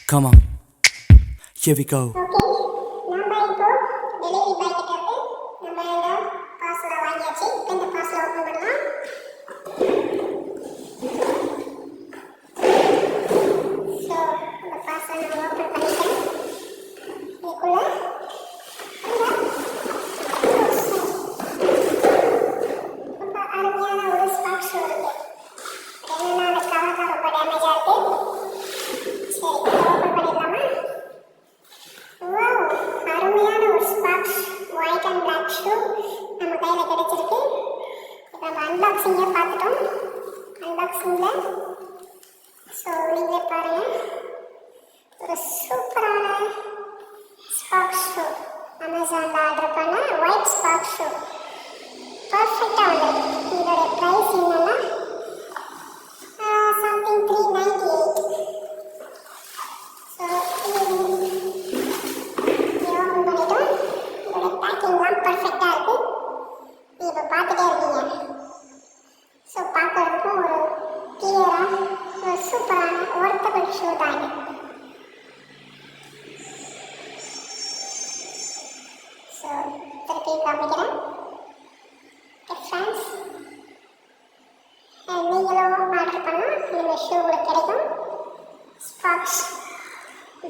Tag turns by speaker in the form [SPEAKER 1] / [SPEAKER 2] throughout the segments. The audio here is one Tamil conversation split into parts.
[SPEAKER 1] Come on, here we go.
[SPEAKER 2] நம்ம இப்போ டெலிவரி பாய் கிட்ட இருந்து நம்ம இந்த பார்சலை வாங்கியாச்சு. இந்த பார்சலை ஓபன் பண்ணலாம். ஸோ இந்த பார்சலை நான் ஓபன் பண்ணிட்டேன். இதுக்குள்ள ரொம்ப அருமையான ஒரு ஸ்பாட் ஷூ இருக்கு. என்னன்னா அந்த கவர் தான் ரொம்ப டேமேஜா இருக்கு. சரி, ஓபன் பண்ணிடலாமா? வாவ், அருமையான ஒரு Sparx white and black shoe நம்ம கையில் கிடைச்சிருக்கு. இப்போ நம்ம அன்பாக்சிங்கை பார்த்துட்டோம். அன்பாக்சிங்கில் ஸோ நீங்களே பாருங்கள், ஒரு சூப்பரான ஸ்பார்க்ஸ் ஷூ அமேசானில் ஆர்டர் பண்ண ஒயிட் ஸ்பார்க்ஸ் ஷூ பர்ஃபெக்டாக வந்திருக்கு. இதோட ப்ரைஸ் என்னென்னா சம்திங் 398. ஸோ பேக்கிங்லாம் பர்ஃபெக்டாக இருக்குது. நீங்கள் இப்போ பார்த்துட்டே இருக்கீங்க. ஸோ பார்க்குறதுக்கும் ஒரு கிளியராக ஒரு சூப்பரான ஒர்த்தபிள் ஷூ தான் இது. ஸோ திருப்பி காமிக்கிறேன். ஃப்ரெண்ட்ஸ், நீங்களும் ஆர்டர் பண்ணால் இந்த ஷூ உங்களுக்கு கிடைக்கும். ஸ்பார்க்ஸ்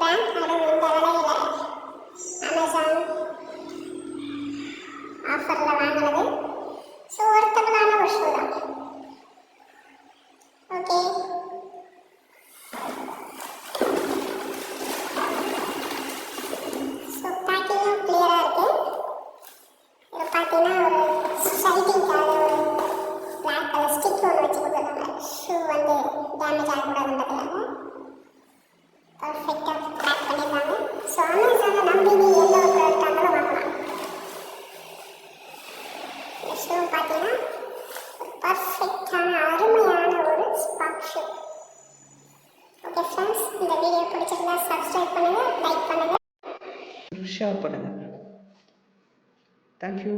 [SPEAKER 2] பேங்க் அது இந்த விலையில் அமேசான் ஆஃபரில் வாங்கினது. ஸோ ஒர்த்தபிளான ஒரு ஷூ தான். ஓகே, ஸோ பேக்கிங்கும் கிளியராக இருக்குது. இது பார்த்தீங்கன்னா ஒரு சைட்டிங்காக ஒரு பிளாக் கலர் ஸ்டிக் ஒன்று வச்சு கொடுத்துருக்காங்க. ஷூ வந்து டேமேஜ் ஆகக்கூடாதுன்றதுக்காக பர்ஃபெக்டாக பேக் பண்ணியிருக்காங்க. ஸோ அமேசானை நம்பி நீ எந்த ஒரு ப்ராடக்டாக இருந்தாலும் வாங்கலாம். ஷூ பார்த்தீங்கன்னா பர்ஃபெக்டான அருமையான ஒரு ஸ்பார்க் ஷூ. ஓகே ஃப்ரெண்ட்ஸ், இந்த வீடியோ பிடிச்சிருந்தா சப்ஸ்கிரைப் பண்ணுங்கள், லைக் பண்ணுங்கள்,
[SPEAKER 3] ஷேர் பண்ணுங்கள். தேங்க்யூ.